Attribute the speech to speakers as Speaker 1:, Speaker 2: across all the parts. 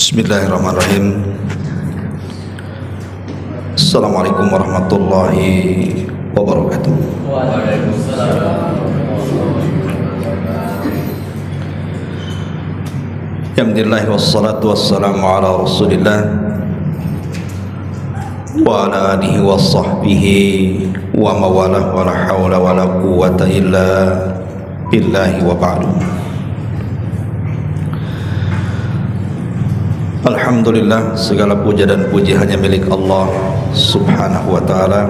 Speaker 1: Bismillahirrahmanirrahim. Assalamualaikum warahmatullahi wabarakatuh.
Speaker 2: Waalaikumsalam.
Speaker 1: Alhamdulillah wassalatu wassalamu ala Rasulillah wa ala alihi wa sahbihi wa mawalah wa la hawla wa la quwwata illa billahi wa ba'du. Alhamdulillah, segala puja dan puji hanya milik Allah subhanahu wa ta'ala.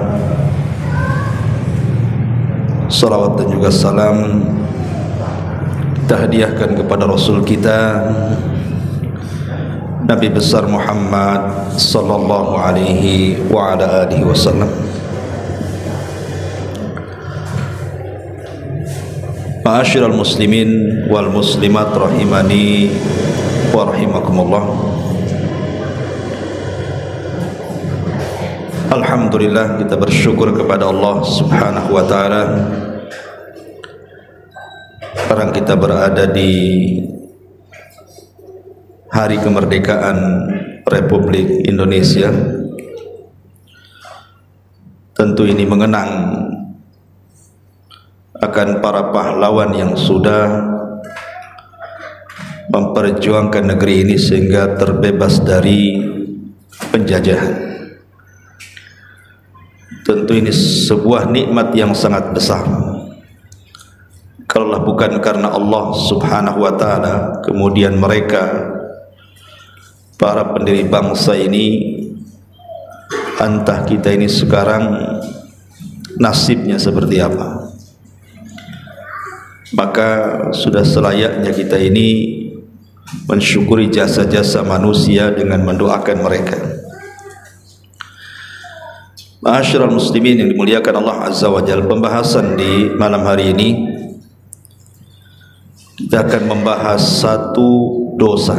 Speaker 1: Salawat dan juga salam kita hadiahkan kepada Rasul kita Nabi besar Muhammad sallallahu alaihi wa ala alihi wasallam. Ma'asyiral muslimin wal muslimat rahimani wa rahimakumullah. Alhamdulillah, kita bersyukur kepada Allah subhanahu wa ta'ala. Sekarang kita berada di hari kemerdekaan Republik Indonesia. Tentu ini mengenang akan para pahlawan yang sudah memperjuangkan negeri ini sehingga terbebas dari penjajahan. Tentu ini sebuah nikmat yang sangat besar. Kalaulah bukan karena Allah subhanahu wa ta'ala, kemudian mereka, para pendiri bangsa ini, entah kita ini sekarang nasibnya seperti apa. Maka sudah selayaknya kita ini mensyukuri jasa-jasa manusia dengan mendoakan mereka. Ma'asyiral muslimin yang dimuliakan Allah Azza wa Jalla, pembahasan di malam hari ini kita akan membahas satu dosa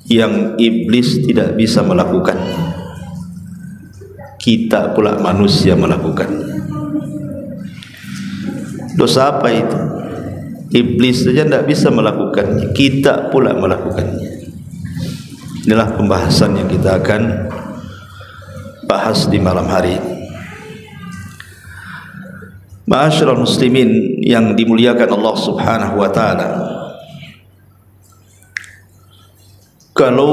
Speaker 1: yang iblis tidak bisa melakukan, kita pula manusia melakukan. Dosa apa itu? Iblis saja tidak bisa melakukannya, kita pula melakukannya. Inilah pembahasan yang kita akan bahas di malam hari ini. Ma'asyiral muslimin yang dimuliakan Allah subhanahu wa ta'ala, kalau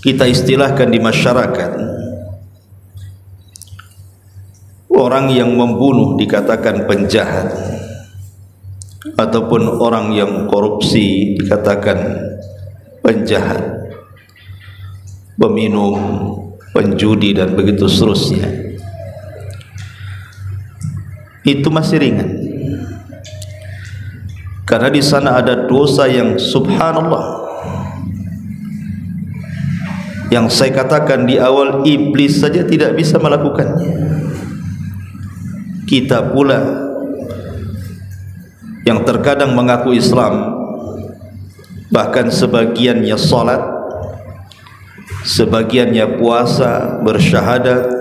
Speaker 1: kita istilahkan di masyarakat, orang yang membunuh dikatakan penjahat, ataupun orang yang korupsi dikatakan penjahat, peminum, penjudi dan begitu seterusnya. Itu masih ringan, karena di sana ada dosa yang subhanallah, yang saya katakan di awal, iblis saja tidak bisa melakukannya. Kita pula yang terkadang mengaku Islam, bahkan sebagiannya salat, sebagiannya puasa, bersyahadat,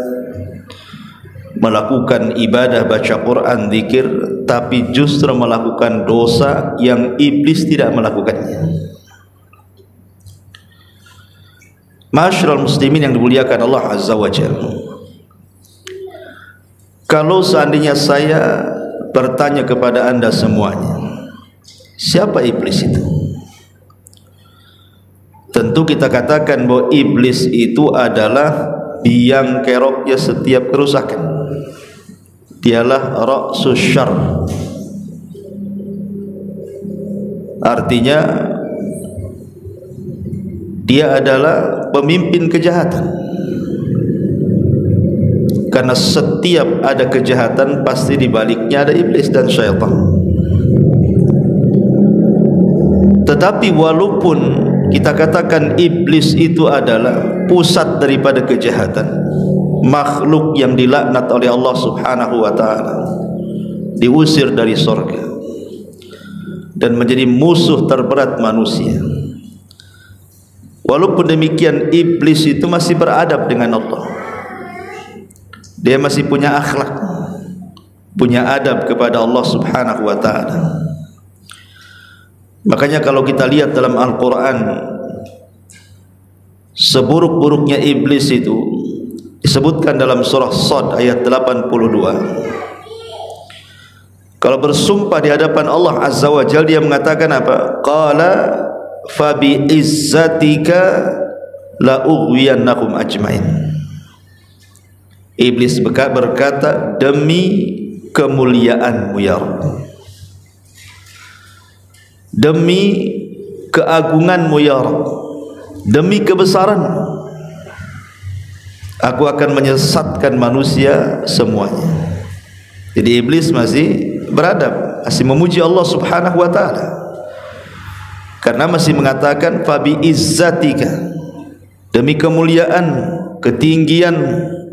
Speaker 1: melakukan ibadah baca Quran, zikir, tapi justru melakukan dosa yang iblis tidak melakukannya. Ma'asyiral muslimin yang dimuliakan Allah Azza wa Jalla, kalau seandainya saya bertanya kepada anda semuanya, siapa iblis itu? Tentu kita katakan bahwa iblis itu adalah biang keroknya setiap kerusakan. Dialah ra'sus syarr, artinya dia adalah pemimpin kejahatan. Karena setiap ada kejahatan pasti di baliknya ada iblis dan syaitan. Tetapi walaupun kita katakan iblis itu adalah pusat daripada kejahatan, makhluk yang dilaknat oleh Allah subhanahu wa ta'ala, diusir dari surga dan menjadi musuh terberat manusia, walaupun demikian iblis itu masih beradab dengan Allah. Dia masih punya akhlak, punya adab kepada Allah subhanahu wa ta'ala. Makanya kalau kita lihat dalam Al-Quran, seburuk-buruknya iblis itu disebutkan dalam surah Shad ayat 82. Kalau bersumpah di hadapan Allah Azza wa Jalla, dia mengatakan apa? Qala fa bi izzatika la ughwiyannakum ajmain. Iblis berkata, demi kemuliaanmu ya Rabb, demi keagunganmu ya Rabb, demi kebesaranmu, aku akan menyesatkan manusia semuanya. Jadi iblis masih beradab, masih memuji Allah Subhanahu wa taala, karena masih mengatakan fa bi izzatika, demi kemuliaan, ketinggian,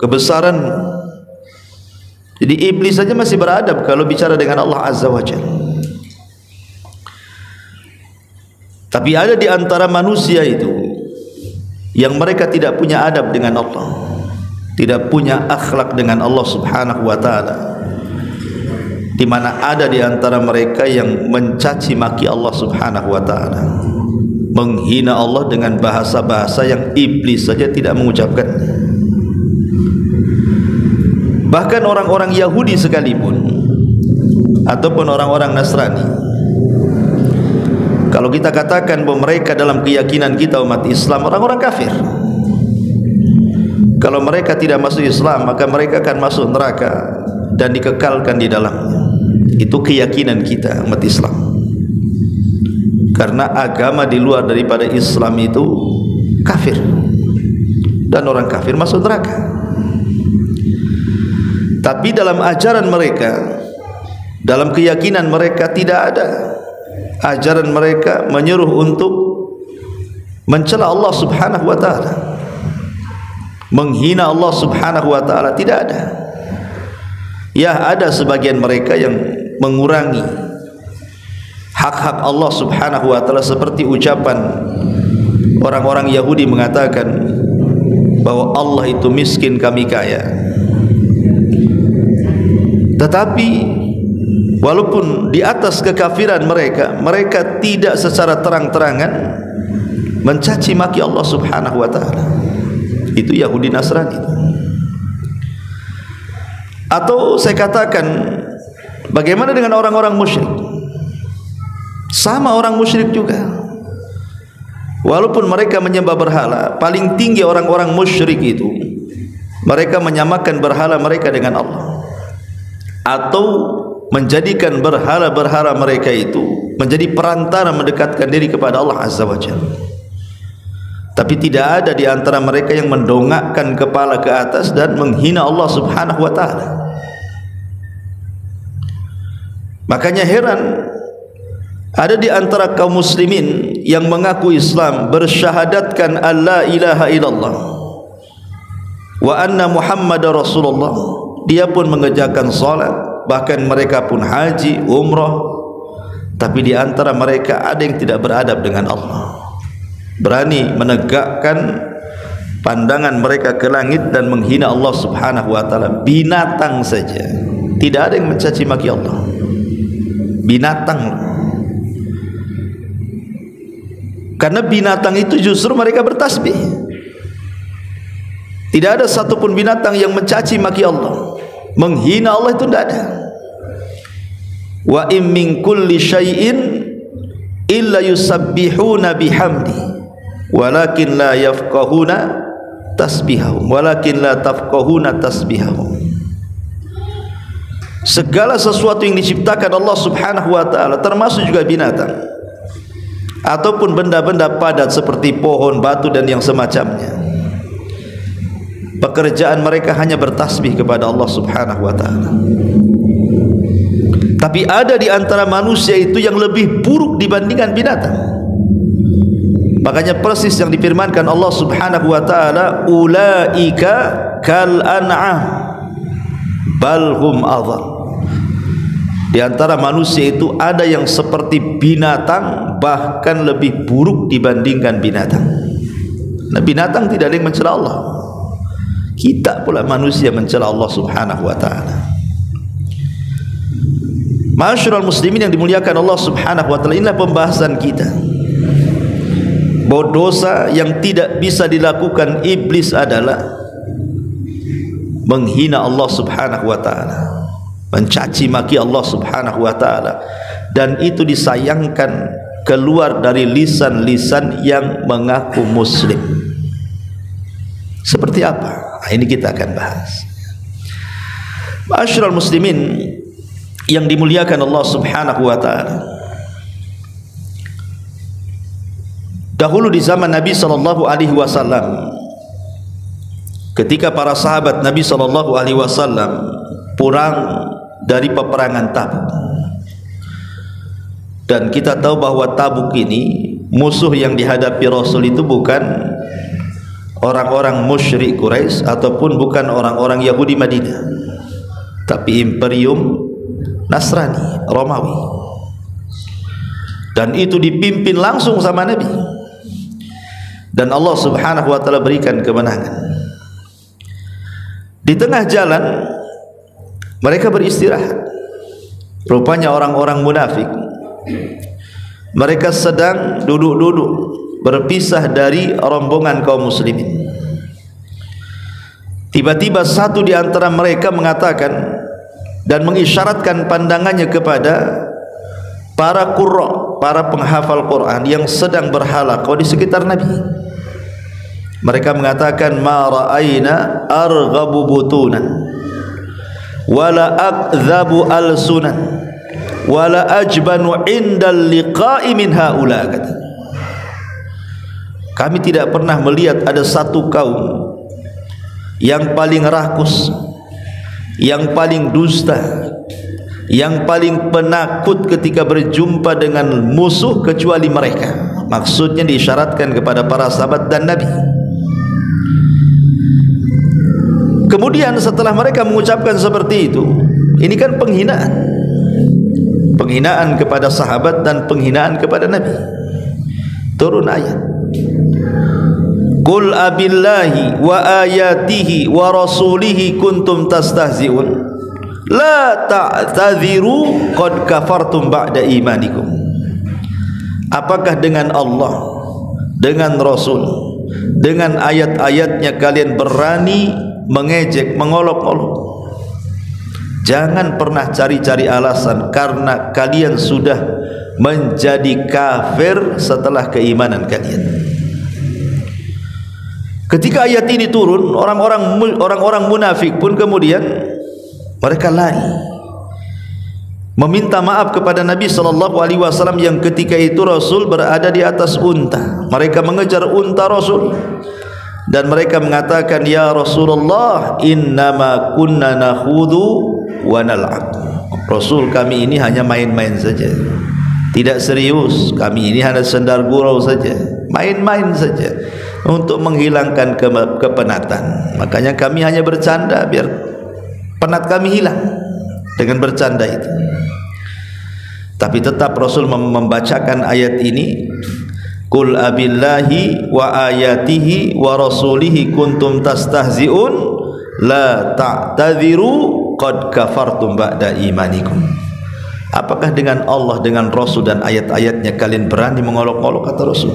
Speaker 1: kebesaran. Jadi iblis saja masih beradab kalau bicara dengan Allah Azza wa Jalla. Tapi ada di antara manusia itu yang mereka tidak punya adab dengan Allah, tidak punya akhlak dengan Allah Subhanahu wa taala, di mana ada di antara mereka yang mencaci maki Allah Subhanahu wa taala, menghina Allah dengan bahasa-bahasa yang iblis saja tidak mengucapkan. Bahkan orang-orang Yahudi sekalipun ataupun orang-orang Nasrani, kalau kita katakan bahwa mereka dalam keyakinan kita umat Islam orang-orang kafir, kalau mereka tidak masuk Islam maka mereka akan masuk neraka dan dikekalkan di dalamnya. Itu keyakinan kita umat Islam, karena agama di luar daripada Islam itu kafir, dan orang kafir masuk neraka. Tapi dalam ajaran mereka, dalam keyakinan mereka, tidak ada ajaran mereka menyuruh untuk mencela Allah Subhanahu wa taala, menghina Allah Subhanahu wa taala, tidak ada. Ya, ada sebagian mereka yang mengurangi hak-hak Allah Subhanahu wa taala, seperti ucapan orang-orang Yahudi mengatakan bahwa Allah itu miskin, kami kaya. Tetapi walaupun di atas kekafiran mereka, mereka tidak secara terang-terangan mencaci maki Allah Subhanahu wa taala. Itu Yahudi Nasrani. Atau saya katakan, bagaimana dengan orang-orang musyrik? Sama orang musyrik juga. Walaupun mereka menyembah berhala, paling tinggi orang-orang musyrik itu, mereka menyamakan berhala mereka dengan Allah, atau menjadikan berhala-berhala mereka itu menjadi perantara mendekatkan diri kepada Allah Azza wa Jalla. Tapi tidak ada di antara mereka yang mendongakkan kepala ke atas dan menghina Allah Subhanahu wa taala. Makanya heran, ada di antara kaum muslimin yang mengaku Islam, bersyahadatkan alla ilaha illallah wa anna Muhammadar Rasulullah, dia pun mengerjakan salat, bahkan mereka pun haji, umrah, tapi di antara mereka ada yang tidak beradab dengan Allah, berani menegakkan pandangan mereka ke langit dan menghina Allah Subhanahu wa taala. Binatang saja tidak ada yang mencaci maki Allah, binatang. Karena binatang itu justru mereka bertasbih. Tidak ada satupun binatang yang mencaci maki Allah, menghina Allah, itu tidak ada. Wa in min kulli syai'in illa yusabbihuna bihamdi walakin la yafqahuna tasbihahum walakin la tafqahuna tasbihahum. Segala sesuatu yang diciptakan Allah Subhanahu wa taala, termasuk juga binatang ataupun benda-benda padat seperti pohon, batu dan yang semacamnya, pekerjaan mereka hanya bertasbih kepada Allah Subhanahu wa taala. Tapi ada di antara manusia itu yang lebih buruk dibandingkan binatang. Makanya persis yang difirmankan Allah Subhanahu wa taala, ulaika kal an'am bal hum adhal. Di antara manusia itu ada yang seperti binatang, bahkan lebih buruk dibandingkan binatang. Nah, binatang tidak ada yang mencela Allah, kita pula manusia mencela Allah Subhanahu wa taala. Ma'asyiral muslimin yang dimuliakan Allah Subhanahu wa taala, inilah pembahasan kita bahwa dosa yang tidak bisa dilakukan iblis adalah menghina Allah subhanahu wa ta'ala, mencaci maki Allah subhanahu wa ta'ala, dan itu disayangkan keluar dari lisan-lisan yang mengaku muslim. Seperti apa? Nah, ini kita akan bahas. Ma'asyiral muslimin yang dimuliakan Allah subhanahu wa ta'ala, dahulu di zaman Nabi SAW, ketika para sahabat Nabi SAW pulang dari peperangan Tabuk, dan kita tahu bahwa Tabuk ini musuh yang dihadapi Rasul itu bukan orang-orang musyrik Quraisy ataupun bukan orang-orang Yahudi Madinah, tapi imperium Nasrani Romawi, dan itu dipimpin langsung sama Nabi, dan Allah subhanahu wa ta'ala berikan kemenangan. Di tengah jalan mereka beristirahat. Rupanya orang-orang munafik, mereka sedang duduk-duduk berpisah dari rombongan kaum muslimin. Tiba-tiba satu di antara mereka mengatakan dan mengisyaratkan pandangannya kepada para qurra, para penghafal Quran yang sedang berhalaqah di sekitar Nabi. Mereka mengatakan, ma ra'ayna arghabu butunan wala akdhabu alsunan wala ajbanu indal liqa'i min haula. Kami tidak pernah melihat ada satu kaum yang paling rakus, yang paling dusta, yang paling penakut ketika berjumpa dengan musuh kecuali mereka. Maksudnya diisyaratkan kepada para sahabat dan Nabi. Kemudian setelah mereka mengucapkan seperti itu, ini kan penghinaan kepada sahabat dan penghinaan kepada Nabi. Turun ayat, qul abillahi wa ayatihi wa rasulihi kuntum tastahzi'un la ta'tadhiru qad kafartum ba'da imanikum. Apakah dengan Allah, dengan Rasul, dengan ayat-ayatnya kalian berani mengejek, mengolok-olok? Jangan pernah cari-cari alasan, karena kalian sudah menjadi kafir setelah keimanan kalian. Ketika ayat ini turun, orang-orang munafik pun kemudian mereka lari meminta maaf kepada Nabi SAW yang ketika itu Rasul berada di atas unta. Mereka mengejar unta Rasul dan mereka mengatakan, ya Rasulullah, innama kunna nakhudu wa nal'ab. Rasul, kami ini hanya main-main saja, tidak serius. Kami ini hanya sendar gurau saja, main-main saja untuk menghilangkan kepenatan. Makanya kami hanya bercanda biar penat kami hilang dengan bercanda itu. Tapi tetap Rasul membacakan ayat ini, qul abillahi wa ayatihi wa rasulihi kuntum tastahzi'un la ta'tadhiru qad kafartum ba'da imanikum. Apakah dengan Allah, dengan Rasul dan ayat-ayatnya kalian berani mengolok-olok? Kata Rasul,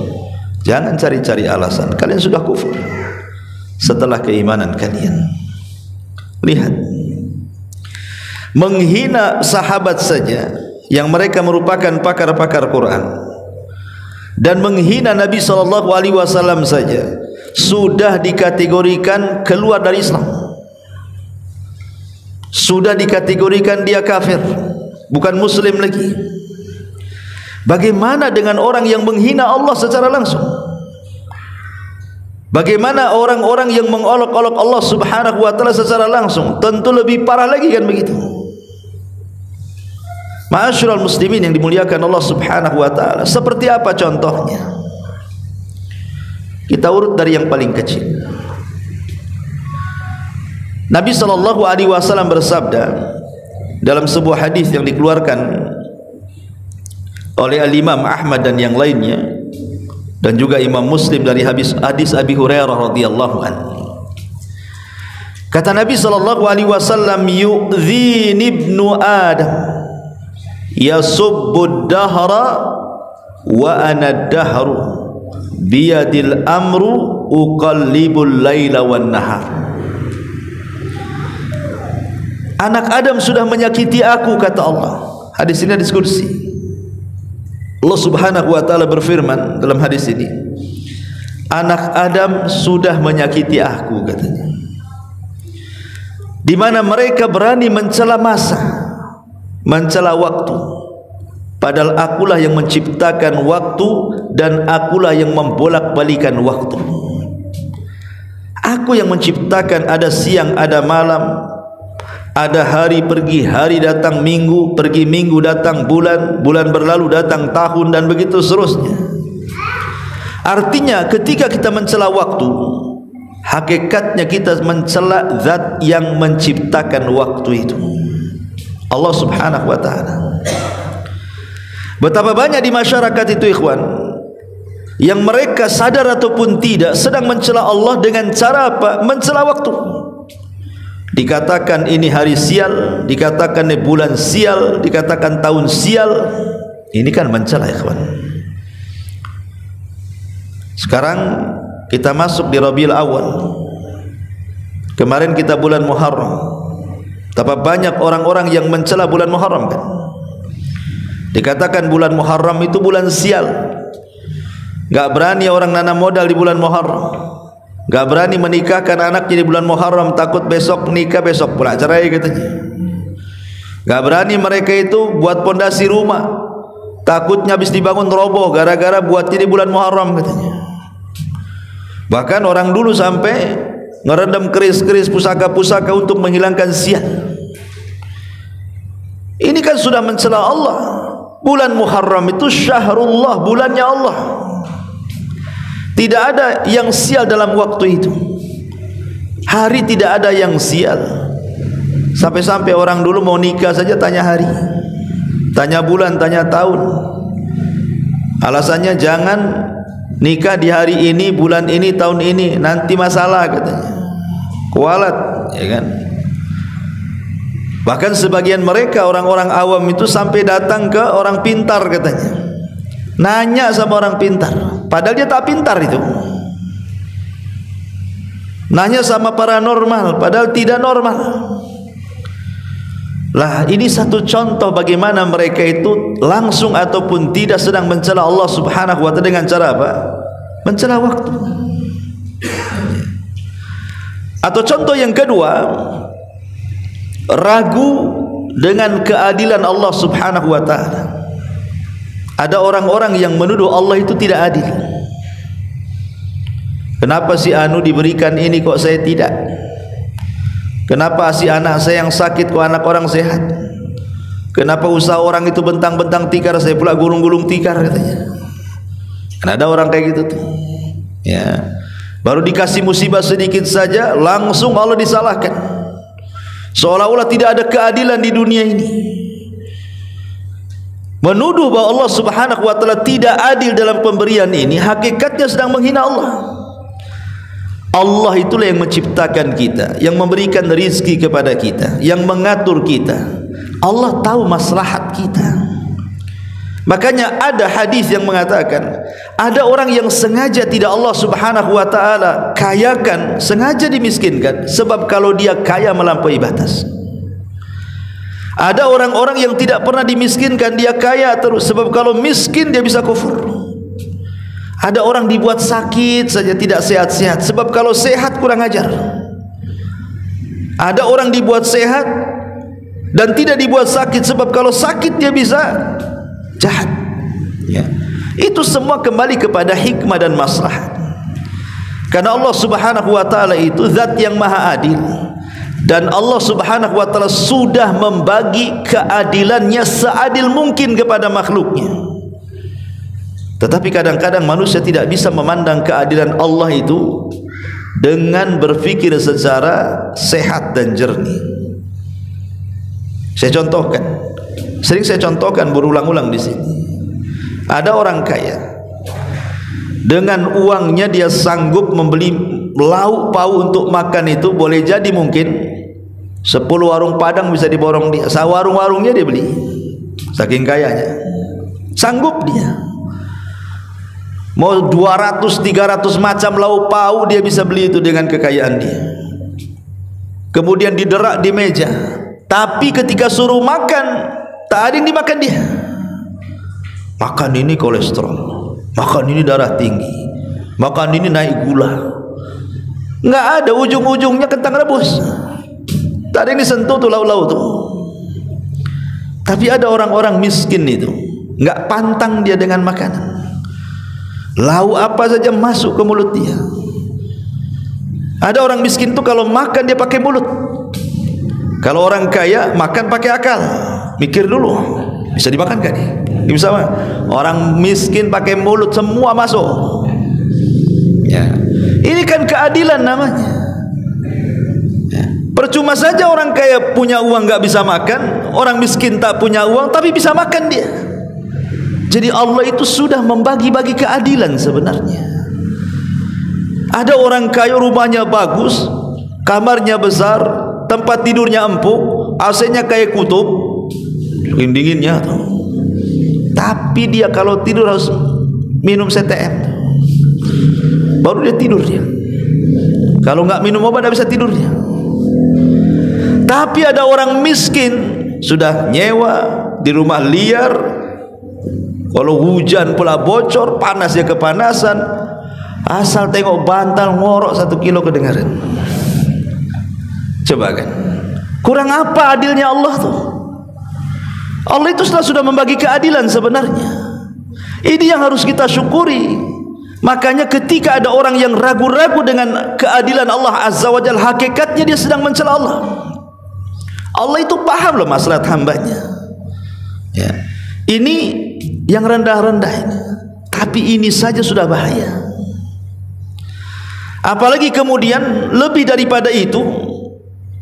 Speaker 1: jangan cari-cari alasan, kalian sudah kufur setelah keimanan kalian. Lihat, menghina sahabat saja yang mereka merupakan pakar-pakar Quran, dan menghina Nabi SAW saja sudah dikategorikan keluar dari Islam, sudah dikategorikan dia kafir, bukan muslim lagi. Bagaimana dengan orang yang menghina Allah secara langsung? Bagaimana orang-orang yang mengolok-olok Allah subhanahu wa ta'ala secara langsung? Tentu lebih parah lagi, kan begitu? Ma'asyiral muslimin yang dimuliakan Allah subhanahu wa ta'ala, seperti apa contohnya? Kita urut dari yang paling kecil. Nabi SAW bersabda dalam sebuah hadis yang dikeluarkan oleh Al-Imam Ahmad dan yang lainnya, dan juga Imam Muslim dari hadis Abi Hurairah radhiyallahu anhu. Kata Nabi SAW, yu'dhini ibnu Adam yasubbud dahra wa ana dahru biyadil amru uqallibul laila wan nahar. Anak Adam sudah menyakiti aku, kata Allah. Hadis ini diskusi. Allah Subhanahu wa taala berfirman dalam hadis ini, anak Adam sudah menyakiti aku, katanya. Di mana mereka berani mencela masa, mencela waktu, padahal akulah yang menciptakan waktu dan akulah yang membolak-balikan waktu. Aku yang menciptakan, ada siang, ada malam, ada hari pergi, hari datang, minggu pergi, minggu datang, bulan, bulan berlalu, datang tahun, dan begitu seterusnya. Artinya ketika kita mencela waktu, hakikatnya kita mencela zat yang menciptakan waktu itu, Allah Subhanahu wa ta'ala. Betapa banyak di masyarakat itu, ikhwan, yang mereka sadar ataupun tidak sedang mencela Allah dengan cara apa? Mencela waktu. Dikatakan ini hari sial, dikatakan ini bulan sial, dikatakan tahun sial. Ini kan mencela, ikhwan. Sekarang kita masuk di Rabiul Awal. Kemarin kita bulan Muharram. Betapa banyak orang-orang yang mencela bulan Muharram, kan? Dikatakan bulan Muharram itu bulan sial. Gak berani orang nanam modal di bulan Muharram. Gak berani menikahkan anaknya di bulan Muharram, takut besok nikah, besok pula cerai, katanya. Gak berani mereka itu buat pondasi rumah, takutnya habis dibangun roboh gara-gara buatnya di bulan Muharram, katanya. Bahkan orang dulu sampai ngerendam keris-keris pusaka-pusaka untuk menghilangkan sial. Ini kan sudah mencela Allah. Bulan Muharram itu syahrullah, bulannya Allah. Tidak ada yang sial dalam waktu itu. Hari tidak ada yang sial. Sampai-sampai orang dulu mau nikah saja tanya hari, tanya bulan, tanya tahun. Alasannya jangan nikah di hari ini, bulan ini, tahun ini, nanti masalah, katanya. Kualat, ya kan? Bahkan sebagian mereka, orang-orang awam itu, sampai datang ke orang pintar, katanya. Nanya sama orang pintar, padahal dia tak pintar itu. Nanya sama paranormal, padahal tidak normal. Lah, ini satu contoh bagaimana mereka itu langsung ataupun tidak sedang mencela Allah Subhanahu wa ta'ala dengan cara apa? Mencela waktu. Atau contoh yang kedua, ragu dengan keadilan Allah Subhanahu wa ta'ala. Ada orang-orang yang menuduh Allah itu tidak adil. Kenapa si anu diberikan ini kok saya tidak? Kenapa si anak saya yang sakit kok anak orang sehat? Kenapa usaha orang itu bentang-bentang tikar, saya pula gulung-gulung tikar, katanya. Kan ada orang kayak gitu tuh. Ya. Baru dikasih musibah sedikit saja langsung Allah disalahkan. Seolah-olah tidak ada keadilan di dunia ini. Menuduh bahwa Allah Subhanahu wa ta'ala tidak adil dalam pemberian ini, hakikatnya sedang menghina Allah. Allah itulah yang menciptakan kita, yang memberikan rizki kepada kita, yang mengatur kita. Allah tahu maslahat kita. Makanya ada hadis yang mengatakan, ada orang yang sengaja tidak Allah Subhanahu wa ta'ala kayakan, sengaja dimiskinkan, sebab kalau dia kaya melampaui batas. Ada orang-orang yang tidak pernah dimiskinkan, dia kaya terus, sebab kalau miskin dia bisa kufur. Ada orang dibuat sakit saja tidak sehat-sehat, sebab kalau sehat kurang ajar. Ada orang dibuat sehat dan tidak dibuat sakit, sebab kalau sakit dia bisa jahat. Ya. Itu semua kembali kepada hikmah dan maslahat. Karena Allah Subhanahu wa ta'ala itu zat yang maha adil. Dan Allah Subhanahu wa ta'ala sudah membagi keadilannya seadil mungkin kepada makhluknya. Tetapi kadang-kadang manusia tidak bisa memandang keadilan Allah itu dengan berfikir secara sehat dan jernih. Saya contohkan, sering saya contohkan berulang-ulang di sini. Ada orang kaya, dengan uangnya dia sanggup membeli lauk pauk untuk makan itu, boleh jadi mungkin 10 warung Padang bisa diborong dia. Warung-warungnya dia beli, saking kayanya. Sanggup dia. Mau 200-300 macam lauk pauk dia bisa beli itu dengan kekayaan dia. Kemudian diderak di meja, tapi ketika suruh makan tak ada yang dimakan dia. Makan ini kolesterol, makan ini darah tinggi, makan ini naik gula. Nggak ada, ujung-ujungnya kentang rebus. Tak ada yang disentuh tuh lauk-lauk tuh. Tapi ada orang-orang miskin itu nggak pantang dia dengan makanan. Lauk apa saja masuk ke mulut dia. Ada orang miskin tuh kalau makan dia pakai mulut. Kalau orang kaya makan pakai akal, mikir dulu bisa dimakan gak nih? Bisa mah. Orang miskin pakai mulut semua masuk. Ya. Ini kan keadilan namanya. Ya. Percuma saja orang kaya punya uang gak bisa makan, orang miskin tak punya uang tapi bisa makan dia. Jadi Allah itu sudah membagi-bagi keadilan sebenarnya. Ada orang kaya rumahnya bagus, kamarnya besar, tempat tidurnya empuk, AC-nya kayak kutub, dingin-dinginnya tuh. Tapi dia kalau tidur harus minum CTM, baru dia tidur dia. Kalau nggak minum obat nggak bisa tidur dia. Tapi ada orang miskin sudah nyewa di rumah liar, kalau hujan pula bocor, panas ya kepanasan, asal tengok bantal ngorok 1 kilo kedengaran. Coba kan, kurang apa adilnya Allah tuh? Allah itu sudah membagi keadilan sebenarnya. Ini yang harus kita syukuri. Makanya ketika ada orang yang ragu-ragu dengan keadilan Allah Azza wa Jalla, hakikatnya dia sedang mencela Allah. Allah itu paham loh masalah hambanya. Ya. Ini yang rendah-rendah ini. Tapi ini saja sudah bahaya. Apalagi kemudian lebih daripada itu,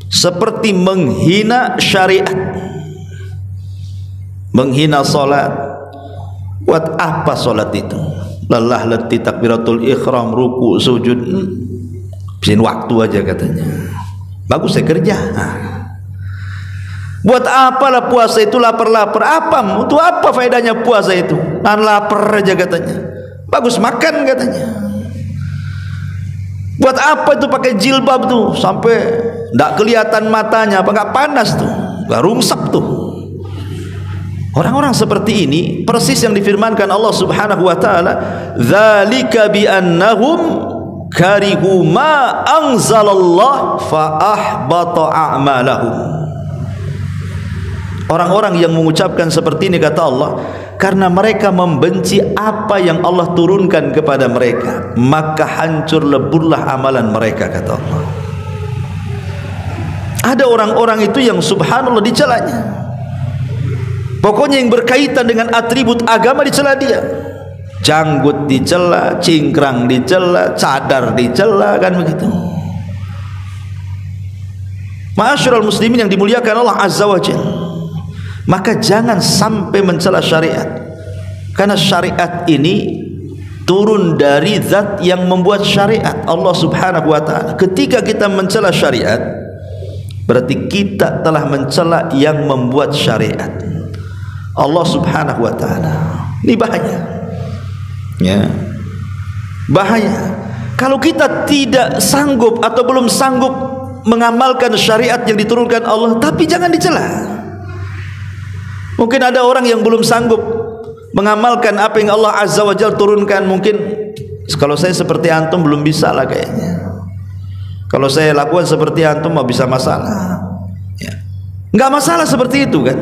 Speaker 1: seperti menghina syariat, menghina solat. Buat apa solat itu? Lelah letih takbiratul ikhram, ruku, sujud, bisin waktu aja katanya. Bagus saya kerja. Buat apalah puasa itu, lapar-lapar? Apa? Untuk apa faedahnya puasa itu? Nahan lapar aja katanya. Bagus makan katanya. Buat apa itu pakai jilbab tuh sampai tidak kelihatan matanya? Apa nggak panas tuh? Nggak rungsap tuh? Orang-orang seperti ini persis yang difirmankan Allah Subhanahu wa taala, "Dzalika bi annahum karihu ma anzalallah fa ahbata a'malahum." Orang-orang yang mengucapkan seperti ini, kata Allah, karena mereka membenci apa yang Allah turunkan kepada mereka, maka hancur leburlah amalan mereka, kata Allah. Ada orang-orang itu yang subhanallah dicelanya. Pokoknya yang berkaitan dengan atribut agama dicela dia. Janggut dicela, cingkrang dicela, cadar dicela, kan begitu. Ma'asyiral muslimin yang dimuliakan Allah Azza wa Jalla, maka jangan sampai mencela syariat, karena syariat ini turun dari zat yang membuat syariat, Allah Subhanahu wa taala. Ketika kita mencela syariat, berarti kita telah mencela yang membuat syariat, Allah Subhanahu wa taala. Ini bahaya. Ya. Bahaya. Kalau kita tidak sanggup atau belum sanggup mengamalkan syariat yang diturunkan Allah, tapi jangan dicela. Mungkin ada orang yang belum sanggup mengamalkan apa yang Allah Azza wa Jalla turunkan. Mungkin kalau saya seperti antum belum bisa lah kayaknya. Kalau saya lakukan seperti antum mau bisa masalah. Ya. Nggak masalah seperti itu kan.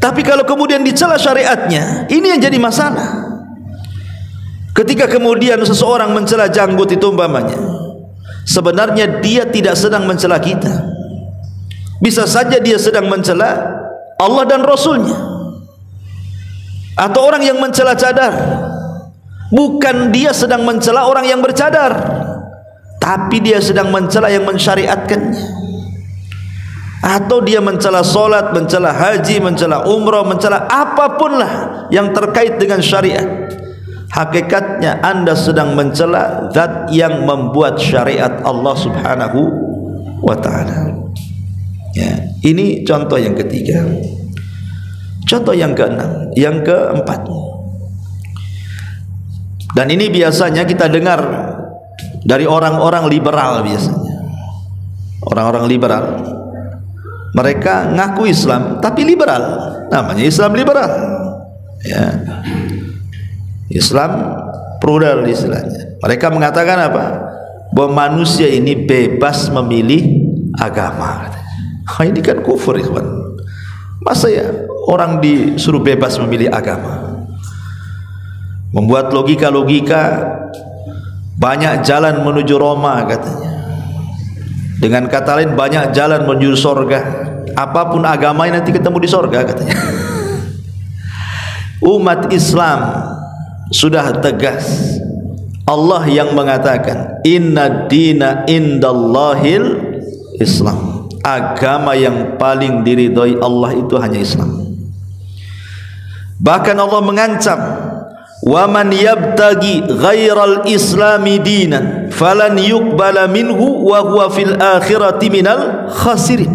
Speaker 1: Tapi kalau kemudian dicela syariatnya, ini yang jadi masalah. Ketika kemudian seseorang mencela janggut itu umpamanya, sebenarnya dia tidak sedang mencela kita. Bisa saja dia sedang mencela Allah dan Rasulnya. Atau orang yang mencela cadar, bukan dia sedang mencela orang yang bercadar, tapi dia sedang mencela yang mensyariatkannya. Atau dia mencela solat, mencela haji, mencela umrah, mencela apapun lah yang terkait dengan syariat. Hakikatnya anda sedang mencela zat yang membuat syariat Allah Subhanahu wa ta'ala. Ya, ini contoh yang ketiga. Contoh yang keenam, yang keempat. Dan ini biasanya kita dengar dari orang-orang liberal biasanya. Orang-orang liberal, mereka ngaku Islam tapi liberal, namanya Islam liberal, ya. Islam plural istilahnya. Mereka mengatakan apa? Bahwa manusia ini bebas memilih agama. Ini kan kufur, ikhwan. Masa ya orang disuruh bebas memilih agama? Membuat logika-logika, banyak jalan menuju Roma katanya. Dengan kata lain, banyak jalan menuju sorga. Apapun agamanya nanti ketemu di sorga katanya. Umat Islam sudah tegas. Allah yang mengatakan, inna dina indallahil Islam. Agama yang paling diridhoi Allah itu hanya Islam. Bahkan Allah mengancam, wa man yabtagi ghairal islami dinan falan yuqbala minhu wa huwa fil akhirati minal khasirin.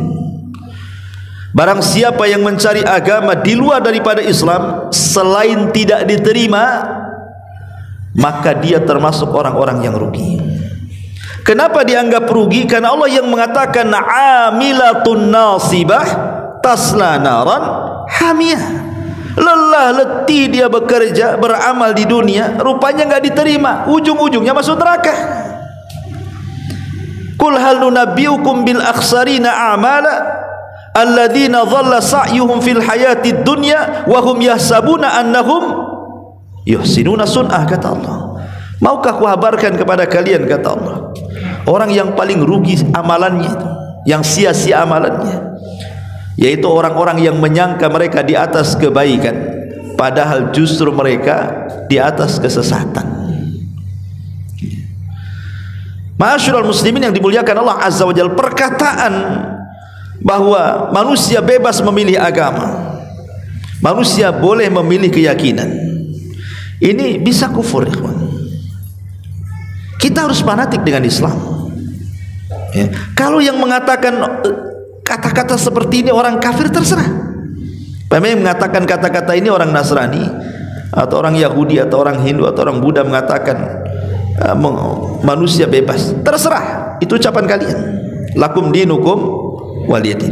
Speaker 1: Barang siapa yang mencari agama di luar daripada Islam selain tidak diterima, maka dia termasuk orang-orang yang rugi. Kenapa dianggap rugi? Karena Allah yang mengatakan amilatun nasibah tasla naran hamiyah. Lelah letih dia bekerja, beramal di dunia, rupanya enggak diterima, ujung-ujungnya masuk neraka. Qul hal nunabbiukum bil akhsarina a'mala alladzina dhalla sa'yuhum fil hayatid dunya wa hum yahsabuna annahum yuhsinuna sun'ah, kata Allah. Maukah ku kabarkan kepada kalian, kata Allah, orang yang paling rugi amalannya itu, yang sia-sia amalannya, yaitu orang-orang yang menyangka mereka di atas kebaikan, padahal justru mereka di atas kesesatan. Ma'asyiral muslimin yang dimuliakan Allah Azza wa Jalla, perkataan bahwa manusia bebas memilih agama, manusia boleh memilih keyakinan, ini bisa kufur, ikhwan. Kita harus fanatik dengan Islam, ya. Kalau yang mengatakan kata-kata seperti ini orang kafir, terserah. Yang mengatakan kata-kata ini orang Nasrani atau orang Yahudi atau orang Hindu atau orang Buddha mengatakan manusia bebas, terserah, itu ucapan kalian. Lakum dinukum waliyadin.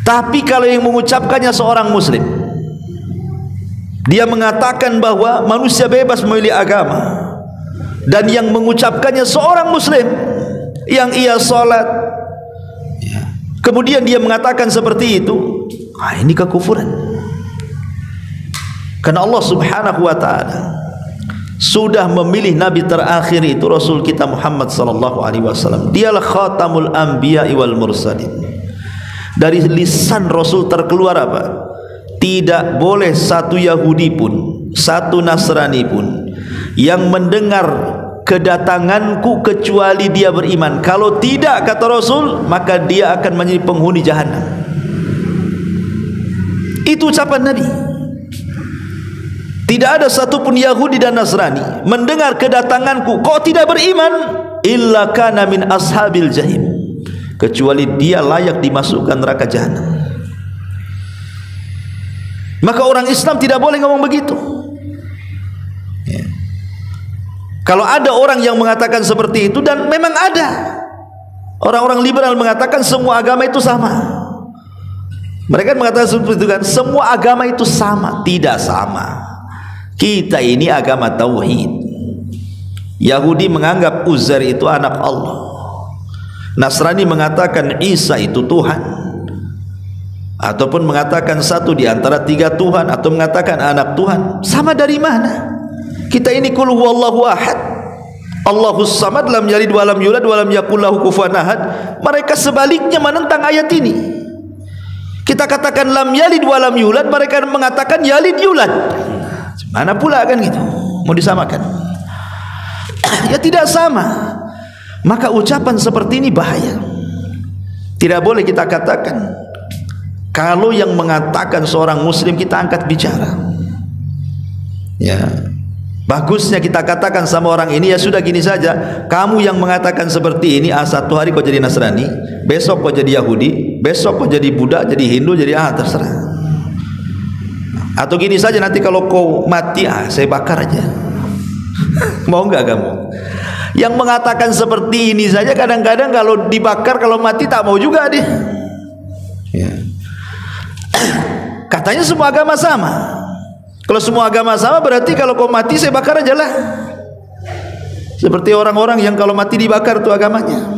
Speaker 1: Tapi kalau yang mengucapkannya seorang muslim, dia mengatakan bahwa manusia bebas memilih agama, dan yang mengucapkannya seorang muslim yang ia salat, kemudian dia mengatakan seperti itu, ini kekufuran. Karena Allah Subhanahu wa taala sudah memilih nabi terakhir itu Rasul kita Muhammad sallallahu alaihi wasallam. Dialah khatamul anbiya wal mursalin. Dari lisan Rasul terkeluar apa? Tidak boleh satu Yahudi pun, satu Nasrani pun yang mendengar kedatanganku kecuali dia beriman. Kalau tidak, kata Rasul, maka dia akan menjadi penghuni jahanam. Itu ucapan Nabi. Tidak ada satupun Yahudi dan Nasrani mendengar kedatanganku kok tidak beriman, illa kana min ashabil jahim, kecuali dia layak dimasukkan neraka jahanam. Maka orang Islam tidak boleh ngomong begitu, ya. Kalau ada orang yang mengatakan seperti itu, dan memang ada orang-orang liberal mengatakan semua agama itu sama. Mereka mengatakan seperti itu kan, semua agama itu sama. Tidak sama. Kita ini agama tauhid. Yahudi menganggap Uzair itu anak Allah, Nasrani mengatakan Isa itu Tuhan, ataupun mengatakan satu di antara tiga Tuhan, atau mengatakan anak Tuhan. Sama dari mana? Kita ini qul huwallahu ahad, Allahus samad, lam yalid wa lam yulad wa lam yakul lahu kufuwan ahad. Mereka sebaliknya menentang ayat ini. Kita katakan lam yalid wa lam yulad, mereka mengatakan yalid yulad. Mana pula kan gitu, mau disamakan? Ya tidak sama. Maka ucapan seperti ini bahaya. Tidak boleh kita katakan. Kalau yang mengatakan seorang muslim kita angkat bicara, ya, bagusnya kita katakan sama orang ini, ya sudah gini saja, kamu yang mengatakan seperti ini, satu hari kau jadi Nasrani, besok kau jadi Yahudi, besok kau jadi Buddha, jadi Hindu, jadi terserah. Atau gini saja, nanti kalau kau mati, saya bakar aja. Mau nggak kamu? Yang mengatakan seperti ini saja kadang-kadang kalau dibakar, kalau mati tak mau juga dia. Ya. Katanya semua agama sama. Kalau semua agama sama berarti kalau kau mati saya bakar aja lah. Seperti orang-orang yang kalau mati dibakar itu agamanya.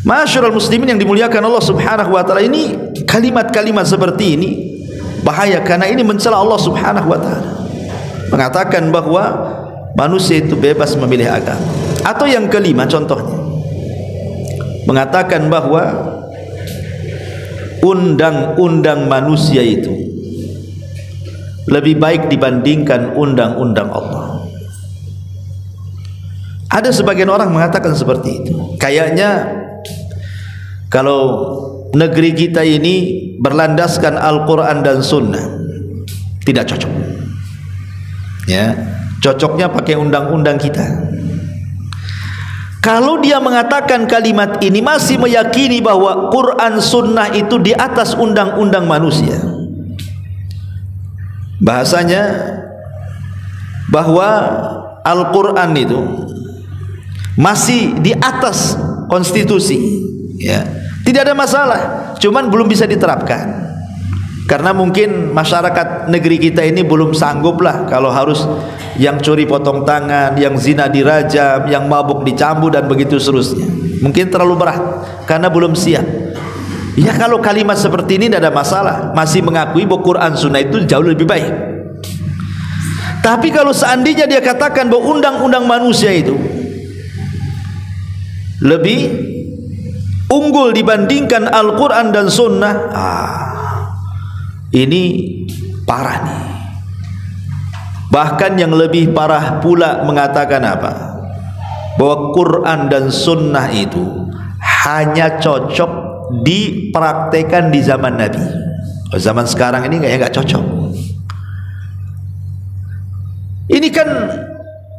Speaker 1: Masyarul muslimin yang dimuliakan Allah Subhanahu wa taala, ini kalimat-kalimat seperti ini bahaya karena ini mencela Allah Subhanahu wa taala. Mengatakan bahwa manusia itu bebas memilih agama. Atau yang kelima contohnya, mengatakan bahwa undang-undang manusia itu lebih baik dibandingkan undang-undang Allah. Ada sebagian orang mengatakan seperti itu. Kayaknya kalau negeri kita ini berlandaskan Al-Quran dan Sunnah tidak cocok. Ya, cocoknya pakai undang-undang kita. Kalau dia mengatakan kalimat ini masih meyakini bahwa Quran Sunnah itu di atas undang-undang manusia, bahasanya bahwa Al-Quran itu masih di atas konstitusi, ya, tidak ada masalah, cuman belum bisa diterapkan karena mungkin masyarakat negeri kita ini belum sanggup lah kalau harus yang curi potong tangan, yang zina dirajam, yang mabuk dicambuk dan begitu seterusnya. Mungkin terlalu berat karena belum siap. Ya, kalau kalimat seperti ini tidak ada masalah, masih mengakui bahwa Quran Sunnah itu jauh lebih baik. Tapi kalau seandainya dia katakan bahwa undang-undang manusia itu lebih unggul dibandingkan Al-Quran dan Sunnah, ini parah nih. Bahkan yang lebih parah pula mengatakan apa? Bahwa Quran dan Sunnah itu hanya cocok dipraktekan di zaman Nabi. Zaman sekarang ini nggak cocok. Ini kan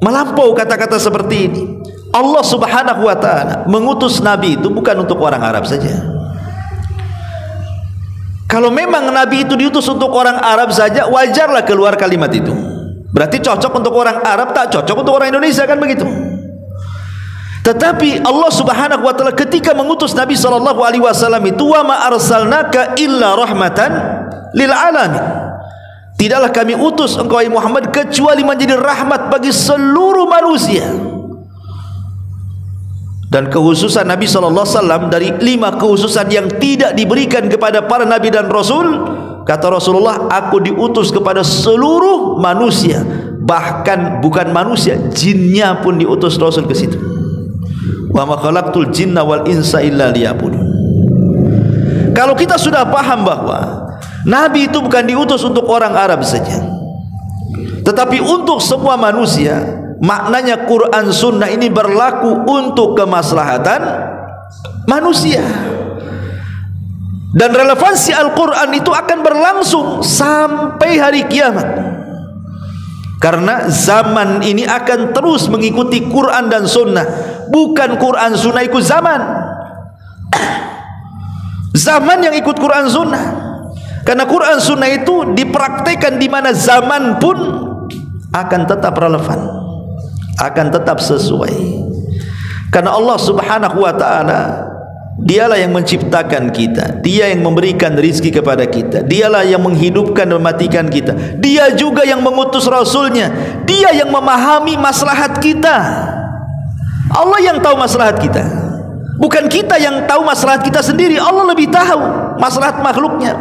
Speaker 1: melampau kata-kata seperti ini. Allah Subhanahu wa ta'ala mengutus Nabi itu bukan untuk orang Arab saja. Kalau memang Nabi itu diutus untuk orang Arab saja, wajarlah keluar kalimat itu. Berarti cocok untuk orang Arab, tak cocok untuk orang Indonesia, kan begitu. Tetapi Allah Subhanahu wa ta'ala ketika mengutus Nabi sallallahu alaihi wasallam itu, wa ma arsalnaka illa rahmatan lil alamin. Tidaklah kami utus engkau Muhammad kecuali menjadi rahmat bagi seluruh manusia. Dan kekhususan Nabi SAW dari 5 kekhususan yang tidak diberikan kepada para Nabi dan Rasul, kata Rasulullah, aku diutus kepada seluruh manusia, bahkan bukan manusia, jinnya pun diutus Rasul ke situ. Wa ma khalaqtul jinna wal insa illa liya'budun. Kalau kita sudah paham bahwa Nabi itu bukan diutus untuk orang Arab saja, tetapi untuk semua manusia, maknanya Quran Sunnah ini berlaku untuk kemaslahatan manusia. Dan relevansi Al-Quran itu akan berlangsung sampai hari kiamat, karena zaman ini akan terus mengikuti Quran dan Sunnah. Bukan Quran Sunnah ikut zaman, zaman yang ikut Quran Sunnah. Karena Quran Sunnah itu dipraktekkan di mana zaman pun akan tetap relevan, akan tetap sesuai. Karena Allah Subhanahu wa ta'ala, dialah yang menciptakan kita, dia yang memberikan rizki kepada kita, dialah yang menghidupkan dan mematikan kita, dia juga yang mengutus Rasulnya, dia yang memahami maslahat kita. Allah yang tahu maslahat kita, bukan kita yang tahu maslahat kita sendiri. Allah lebih tahu maslahat makhluknya.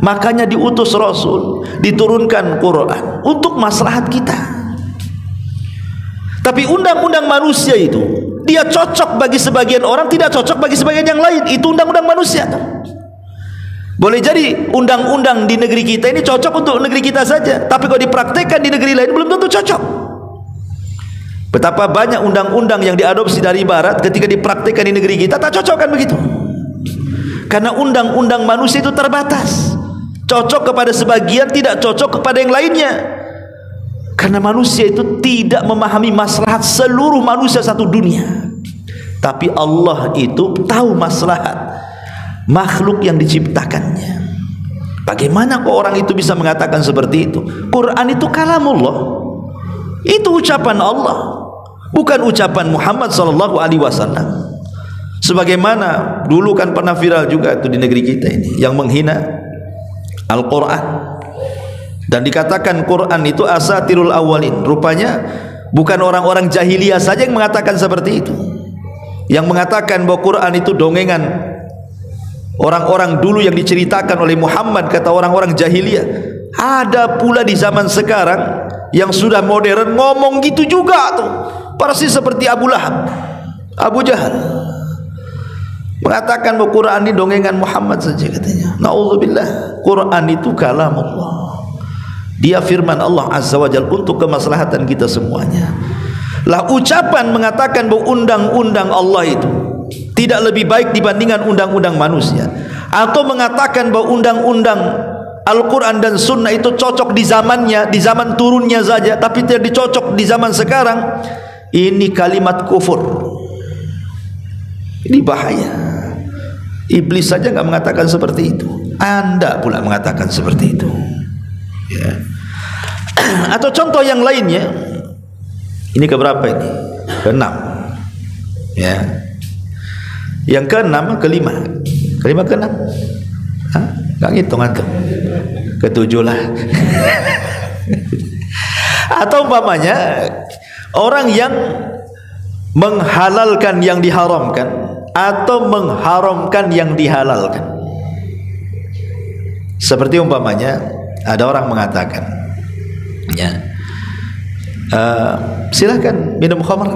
Speaker 1: Makanya diutus Rasul, diturunkan Quran untuk maslahat kita. Tapi undang-undang manusia itu, dia cocok bagi sebagian orang, tidak cocok bagi sebagian yang lain. Itu undang-undang manusia. Boleh jadi undang-undang di negeri kita ini cocok untuk negeri kita saja, tapi kalau dipraktekkan di negeri lain belum tentu cocok. Betapa banyak undang-undang yang diadopsi dari barat, ketika dipraktekkan di negeri kita tak cocok, kan begitu. Karena undang-undang manusia itu terbatas, cocok kepada sebagian, tidak cocok kepada yang lainnya. Karena manusia itu tidak memahami maslahat seluruh manusia satu dunia. Tapi Allah itu tahu maslahat makhluk yang diciptakannya. Bagaimana kok orang itu bisa mengatakan seperti itu? Quran itu kalamullah, Itu ucapan Allah, bukan ucapan Muhammad sallallahu alaihi wasallam. Sebagaimana dulu kan pernah viral juga itu di negeri kita ini yang menghina Al-Quran dan dikatakan Quran itu asatirul awalin. Rupanya bukan orang-orang jahiliyah saja yang mengatakan seperti itu, yang mengatakan bahwa Quran itu dongengan orang-orang dulu yang diceritakan oleh Muhammad, kata orang-orang jahiliyah. Ada pula di zaman sekarang yang sudah modern ngomong gitu juga tuh, persis seperti Abu Lahab, Abu Jahal, mengatakan bahwa Quran ini dongengan Muhammad saja katanya. Na'udzubillah. Quran itu kalam Allah, dia firman Allah Azza wa Jalla untuk kemaslahatan kita semuanya. Lah ucapan mengatakan bahwa undang-undang Allah itu tidak lebih baik dibandingkan undang-undang manusia, atau mengatakan bahwa undang-undang Al-Quran dan Sunnah itu cocok di zamannya, di zaman turunnya saja, tapi tidak dicocok di zaman sekarang, ini kalimat kufur. Ini bahaya. Iblis saja nggak mengatakan seperti itu, Anda pula mengatakan seperti itu, ya. Atau contoh yang lainnya, ini keberapa ini? Keenam, ya. Yang keenam, kelima, keenam, nggak ngitung antum, ketujuh lah. Atau umpamanya orang yang menghalalkan yang diharamkan atau mengharamkan yang dihalalkan. Seperti umpamanya ada orang mengatakan, ya, silahkan minum khamar.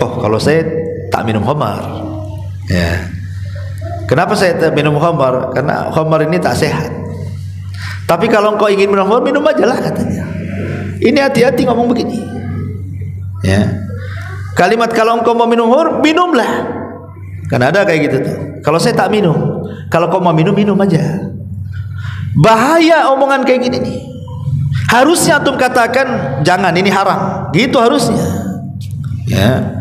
Speaker 1: Oh, kalau saya tak minum khamar, ya. Kenapa saya tak minum khamar? Karena khamar ini tak sehat. Tapi kalau engkau ingin minum khamar, minum aja lah katanya. Ini hati-hati ngomong begini, ya. Kalimat kalau engkau mau minum khamar, minumlah. Kan ada kayak gitu tuh. Kalau saya tak minum, kalau kau mau minum, minum aja. Bahaya omongan kayak gini nih. Harusnya antum katakan jangan, ini haram. Gitu harusnya, ya.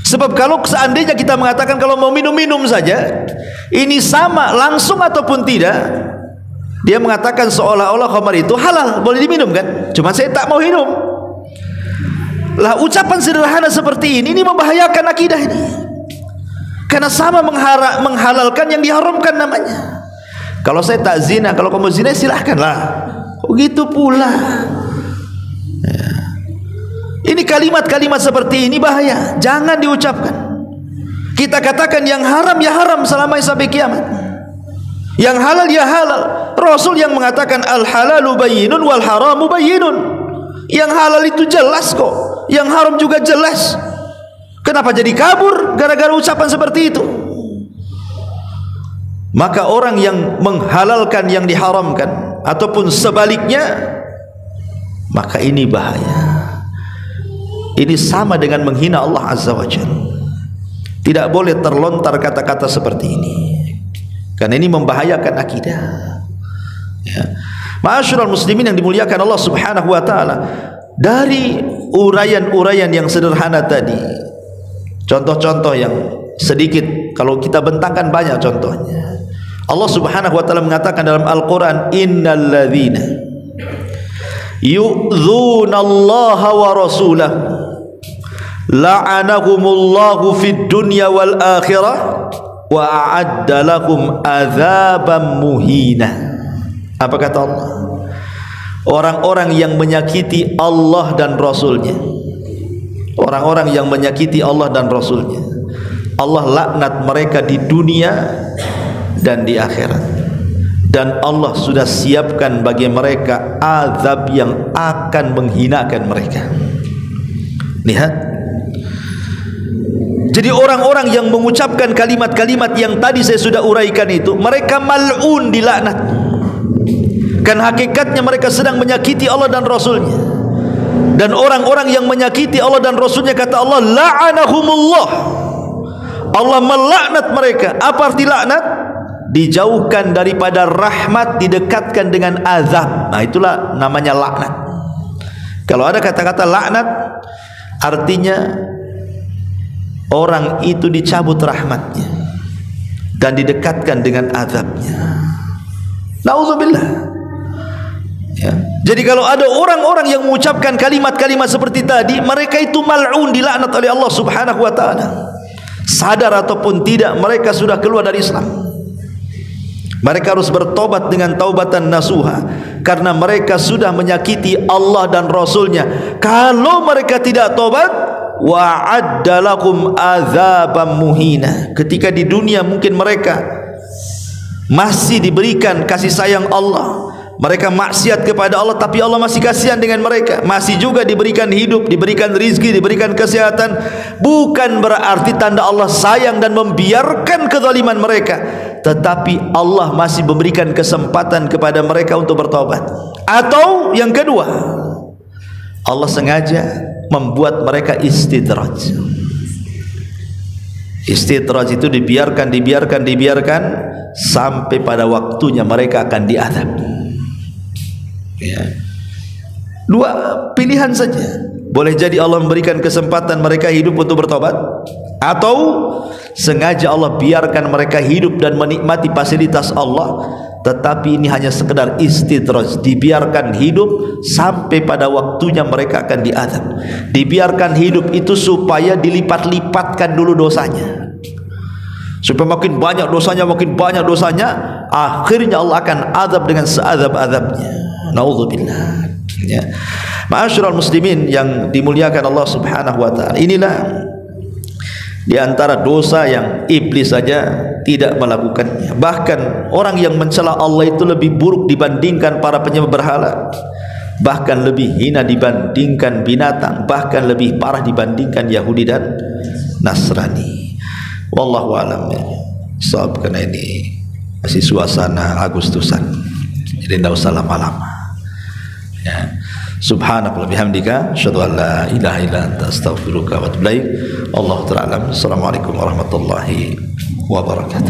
Speaker 1: Sebab kalau seandainya kita mengatakan kalau mau minum-minum saja, ini sama langsung ataupun tidak, dia mengatakan seolah-olah khamar itu halal, boleh diminum kan? Cuma saya tak mau minum. Lah ucapan sederhana seperti ini membahayakan akidah ini. Karena sama menghalalkan yang diharamkan namanya. Kalau saya tak zina, kalau kamu zina silahkanlah. Begitu pula, ya. Ini kalimat-kalimat seperti ini bahaya, jangan diucapkan. Kita katakan yang haram ya haram selama sampai kiamat, yang halal ya halal. Rasul yang mengatakan al halalu bayyinun wal haramu bayyinun. Yang halal itu jelas kok, yang haram juga jelas. Kenapa jadi kabur gara-gara ucapan seperti itu? Maka orang yang menghalalkan yang diharamkan ataupun sebaliknya, maka ini bahaya. Ini sama dengan menghina Allah Azza wa Jalla. Tidak boleh terlontar kata-kata seperti ini, karena ini membahayakan akidah, ya. Ma'asyiral muslimin yang dimuliakan Allah Subhanahu wa taala, dari uraian-uraian yang sederhana tadi, contoh-contoh yang sedikit, kalau kita bentangkan banyak contohnya. Allah Subhanahu wa taala mengatakan dalam Al-Qur'an, innalladzina yu'dzunallaha wa rasulahu la'anahumullahu fid dunya wal akhirah wa a'adda lahum adzaban muhina. Apa kata Allah? Orang-orang yang menyakiti Allah dan Rasulnya, orang-orang yang menyakiti Allah dan Rasulnya, Allah laknat mereka di dunia dan di akhirat, dan Allah sudah siapkan bagi mereka azab yang akan menghinakan mereka. Lihat, jadi orang-orang yang mengucapkan kalimat-kalimat yang tadi saya sudah uraikan itu, mereka mal'un, dilaknat. Kan hakikatnya mereka sedang menyakiti Allah dan Rasulnya. Dan orang-orang yang menyakiti Allah dan Rasulnya, kata Allah, la'anahumullah, Allah melaknat mereka. Apa arti laknat? Dijauhkan daripada rahmat, didekatkan dengan azab. Nah itulah namanya laknat. Kalau ada kata-kata laknat, artinya orang itu dicabut rahmatnya dan didekatkan dengan azabnya. Nauzubillah, Ya. Jadi kalau ada orang-orang yang mengucapkan kalimat-kalimat seperti tadi, mereka itu mal'un, dilaknat oleh Allah Subhanahu wa taala. Sadar ataupun tidak, mereka sudah keluar dari Islam. Mereka harus bertobat dengan taubatan nasuha, karena mereka sudah menyakiti Allah dan Rasulnya. Kalau mereka tidak tobat, wa'adda lakum adzaban muhina. Ketika di dunia mungkin mereka masih diberikan kasih sayang Allah, mereka maksiat kepada Allah, tapi Allah masih kasihan dengan mereka, masih juga diberikan hidup, diberikan rizki, diberikan kesehatan. Bukan berarti tanda Allah sayang dan membiarkan kezaliman mereka, tetapi Allah masih memberikan kesempatan kepada mereka untuk bertobat. Atau yang kedua, Allah sengaja membuat mereka istidraj. Istidraj itu dibiarkan sampai pada waktunya mereka akan diazab. Ya. Dua pilihan saja. Boleh jadi Allah memberikan kesempatan mereka hidup untuk bertobat, atau sengaja Allah biarkan mereka hidup dan menikmati fasilitas Allah, tetapi ini hanya sekedar istidraj, dibiarkan hidup sampai pada waktunya mereka akan diazab. Dibiarkan hidup itu supaya dilipat-lipatkan dulu dosanya, supaya makin banyak dosanya, akhirnya Allah akan azab dengan seazab-azabnya. Naudzubillah. Ya. Ma'asyiral muslimin yang dimuliakan Allah Subhanahu wa taala, inilah di antara dosa yang iblis saja tidak melakukannya. Bahkan orang yang mencela Allah itu lebih buruk dibandingkan para penyembah berhala, bahkan lebih hina dibandingkan binatang, bahkan lebih parah dibandingkan Yahudi dan Nasrani. Wallahu a'lam. Sebab karena ini masih suasana Agustusan, jadi tidak usah lama-lama. Ya. Subhanallah bihamdika, asyhadu an la ilaha illa anta, astaghfiruka wa atubu ilaik. Allahu ta'ala. Assalamualaikum warahmatullahi wabarakatuh.